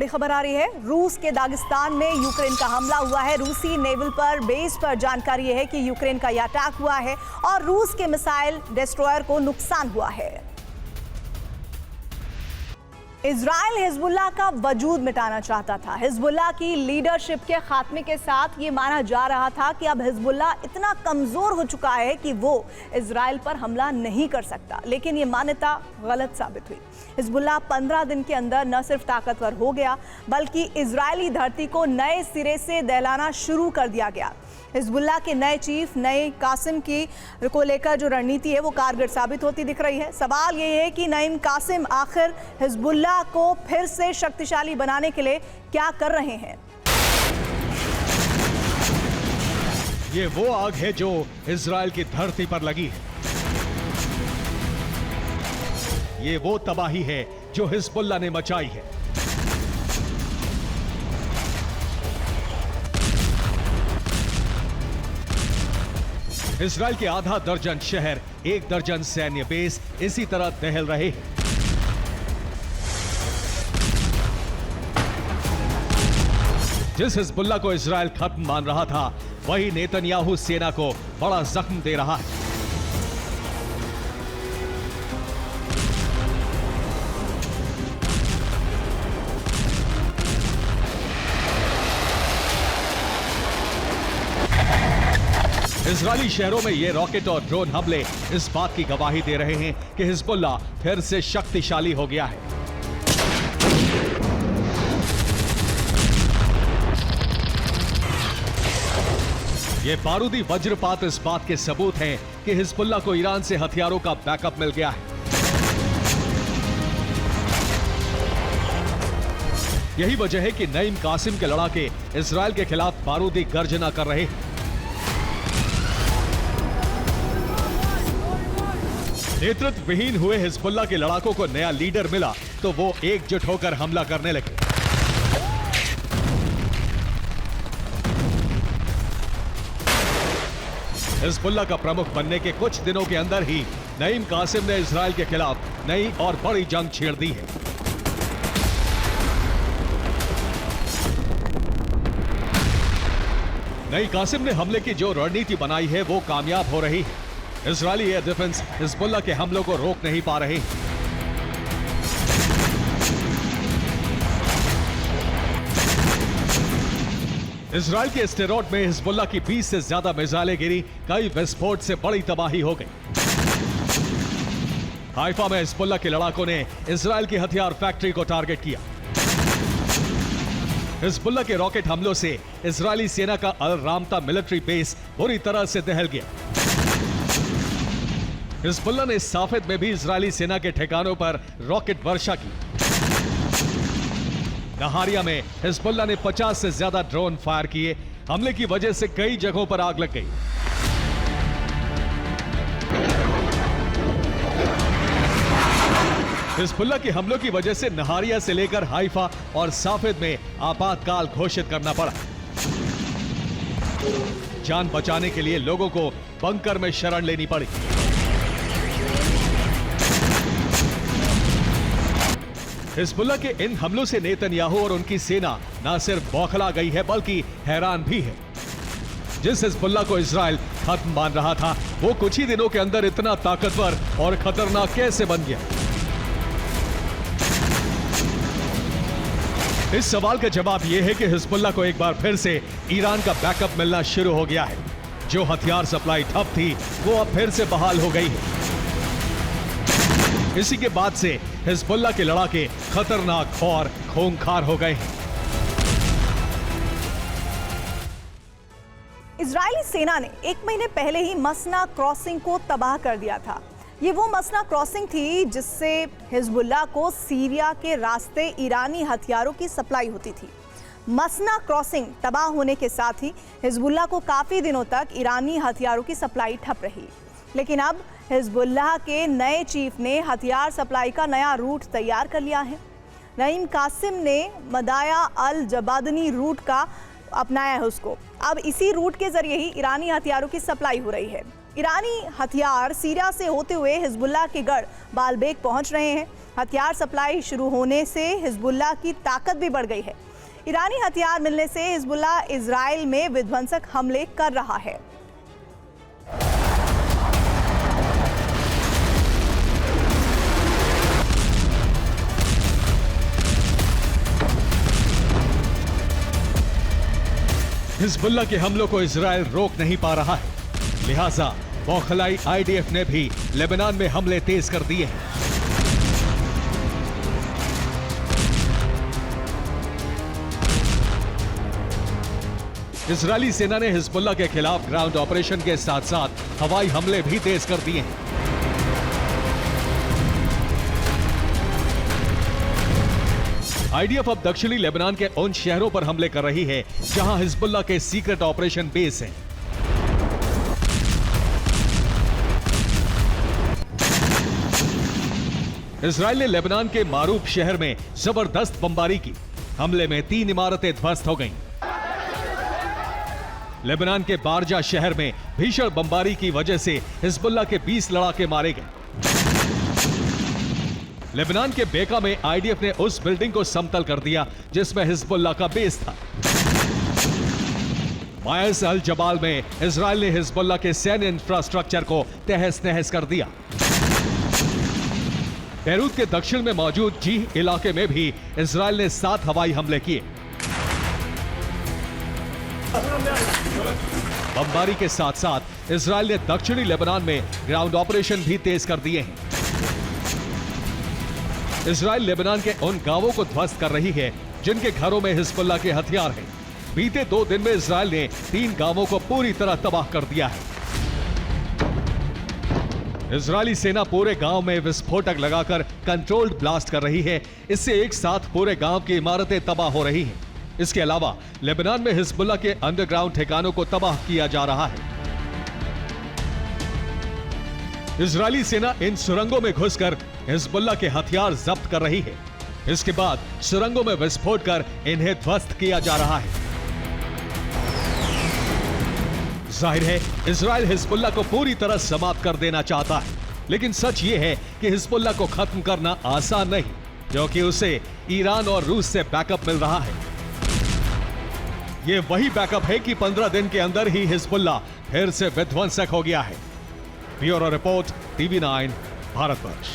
बड़ी खबर आ रही है। रूस के दागिस्तान में यूक्रेन का हमला हुआ है। रूसी नेवल पर बेस पर जानकारी है कि यूक्रेन का यह अटैक हुआ है और रूस के मिसाइल डिस्ट्रॉयर को नुकसान हुआ है। इजराइल हिजबुल्लाह का वजूद मिटाना चाहता था। हिजबुल्लाह की लीडरशिप के खात्मे के साथ ये माना जा रहा था कि अब हिजबुल्लाह इतना कमजोर हो चुका है कि वो इजराइल पर हमला नहीं कर सकता, लेकिन ये मान्यता गलत साबित हुई। हिजबुल्लाह 15 दिन के अंदर न सिर्फ ताकतवर हो गया, बल्कि इजरायली धरती को नए सिरे से दहलाना शुरू कर दिया गया। हिजबुल्लाह के नए चीफ नईम कासिम को लेकर जो रणनीति है वो कारगर साबित होती दिख रही है। सवाल ये है कि नईम कासिम आखिर हिजबुल्लाह को फिर से शक्तिशाली बनाने के लिए क्या कर रहे हैं। ये वो आग है जो इजराइल की धरती पर लगी है। ये वो तबाही है जो हिजबुल्लाह ने मचाई है। इजराइल के आधा दर्जन शहर, 1 दर्जन सैन्य बेस इसी तरह दहल रहे हैं। जिस हिजबुल्लाह को इजराइल खत्म मान रहा था, वही नेतन्याहू सेना को बड़ा जख्म दे रहा है। इजरायली शहरों में ये रॉकेट और ड्रोन हमले इस बात की गवाही दे रहे हैं कि हिजबुल्लाह फिर से शक्तिशाली हो गया है। ये बारूदी वज्रपात इस बात के सबूत हैं कि हिजबुल्लाह को ईरान से हथियारों का बैकअप मिल गया है। यही वजह है कि नईम कासिम के लड़ाके इजराइल के खिलाफ बारूदी गर्जना कर रहे हैं। नेतृत्व विहीन हुए हिजबुल्लाह के लड़ाकों को नया लीडर मिला तो वो एकजुट होकर हमला करने लगे। हिजबुल्लाह का प्रमुख बनने के कुछ दिनों के अंदर ही नईम कासिम ने इजराइल के खिलाफ नई और बड़ी जंग छेड़ दी है। नई कासिम ने हमले की जो रणनीति बनाई है वो कामयाब हो रही है। इजरायली एयर डिफेंस हिजबुल्लाह के हमलों को रोक नहीं पा रहे। इजराइल के स्टेरोट में हिजबुल्लाह की 20 से ज्यादा मिसाइलें गिरी। कई विस्फोट से बड़ी तबाही हो गई। हाइफा में हिजबुल्लाह के लड़ाकों ने इजराइल की हथियार फैक्ट्री को टारगेट किया। हिजबुल्लाह के रॉकेट हमलों से इजरायली सेना का अल रामता मिलिट्री बेस बुरी तरह से दहल गया। हिजबुल्लाह ने साफेद में भी इजरायली सेना के ठिकानों पर रॉकेट वर्षा की। नहारिया में हिजबुल्लाह ने 50 से ज्यादा ड्रोन फायर किए। हमले की वजह से कई जगहों पर आग लग गई। हिजबुल्लाह के हमलों की वजह से नहारिया से लेकर हाइफा और साफेद में आपातकाल घोषित करना पड़ा। जान बचाने के लिए लोगों को बंकर में शरण लेनी पड़ी। हिजबुल्लाह के इन हमलों से नेतन्याहू और उनकी सेना न सिर्फ बौखला गई है बल्कि हैरान भी है। जिस हिजबुल्लाह को इजराइल खत्म मान रहा था, वो कुछ ही दिनों के अंदर इतना ताकतवर और खतरनाक कैसे बन गया? इस सवाल का जवाब यह है कि हिजबुल्लाह को एक बार फिर से ईरान का बैकअप मिलना शुरू हो गया है। जो हथियार सप्लाई ठप थी, वो अब फिर से बहाल हो गई है। इसी के बाद से हिजबुल्लाह के लड़ाके खतरनाक और खूंखार हो गए हैं। इजरायली सेना ने 1 महीने पहले ही मसना क्रॉसिंग को तबाह कर दिया था। ये वो मसना क्रॉसिंग थी जिससे हिजबुल्लाह को सीरिया के रास्ते ईरानी हथियारों की सप्लाई होती थी। मसना क्रॉसिंग तबाह होने के साथ ही हिजबुल्लाह को काफी दिनों तक ईरानी हथियारों की सप्लाई ठप रही। लेकिन अब हिजबुल्लाह के नए चीफ ने हथियार सप्लाई का नया रूट तैयार कर लिया है। नईम कासिम ने मदाया अल जबादनी रूट का अपनाया है उसको। अब इसी रूट के जरिए ही ईरानी हथियारों की सप्लाई हो रही है। ईरानी हथियार सीरिया से होते हुए हिजबुल्लाह के गढ़ बालबेक पहुंच रहे हैं। हथियार सप्लाई शुरू होने से हिजबुल्लाह की ताकत भी बढ़ गई है। ईरानी हथियार मिलने से हिजबुल्लाह इजराइल में विध्वंसक हमले कर रहा है। हिजबुल्लाह के हमलों को इजराइल रोक नहीं पा रहा है, लिहाजा बौखलाई आईडीएफ ने भी लेबनान में हमले तेज कर दिए हैं। इजरायली सेना ने हिजबुल्लाह के खिलाफ ग्राउंड ऑपरेशन के साथ साथ हवाई हमले भी तेज कर दिए हैं। आईडीएफ अब दक्षिणी लेबनान के उन शहरों पर हमले कर रही है जहां हिजबुल्लाह के सीक्रेट ऑपरेशन बेस हैं। इजरायल ने लेबनान के मारूफ शहर में जबरदस्त बमबारी की। हमले में 3 इमारतें ध्वस्त हो गईं। लेबनान के बारजा शहर में भीषण बमबारी की वजह से हिजबुल्लाह के 20 लड़ाके मारे गए। लेबनान के बेका में आईडीएफ ने उस बिल्डिंग को समतल कर दिया जिसमें हिजबुल्लाह का बेस था। मायस अल जबाल में इजरायल ने हिजबुल्लाह के सैन्य इंफ्रास्ट्रक्चर को तहस नहस कर दिया। बैरूत के दक्षिण में मौजूद जीह इलाके में भी इजरायल ने 7 हवाई हमले किए। बमबारी के साथ साथ इजरायल ने दक्षिणी लेबनान में ग्राउंड ऑपरेशन भी तेज कर दिए हैं। इजरायल लेबनान के उन गांवों को ध्वस्त कर रही है जिनके घरों में हिजबुल्लाह के हथियार हैं। बीते 2 दिन में इजरायल ने 3 गांवों को पूरी तरह तबाह कर दिया है। इजरायली सेना पूरे गांव में विस्फोटक लगाकर कंट्रोल्ड ब्लास्ट कर रही है। इससे एक साथ पूरे गांव की इमारतें तबाह हो रही हैं। इसके अलावा लेबनान में हिजबुल्लाह के अंडरग्राउंड ठिकानों को तबाह किया जा रहा है। इजरायली सेना इन सुरंगों में घुसकर हिजबुल्लाह के हथियार जब्त कर रही है। इसके बाद सुरंगों में विस्फोट कर इन्हें ध्वस्त किया जा रहा है। जाहिर है इजरायल हिजबुल्लाह को पूरी तरह समाप्त कर देना चाहता है, लेकिन सच ये है कि हिजबुल्लाह को खत्म करना आसान नहीं, क्योंकि उसे ईरान और रूस से बैकअप मिल रहा है। ये वही बैकअप है कि 15 दिन के अंदर ही हिजबुल्लाह फिर से विध्वंसक हो गया है। Bureau report, TV9, Bharatvarsh.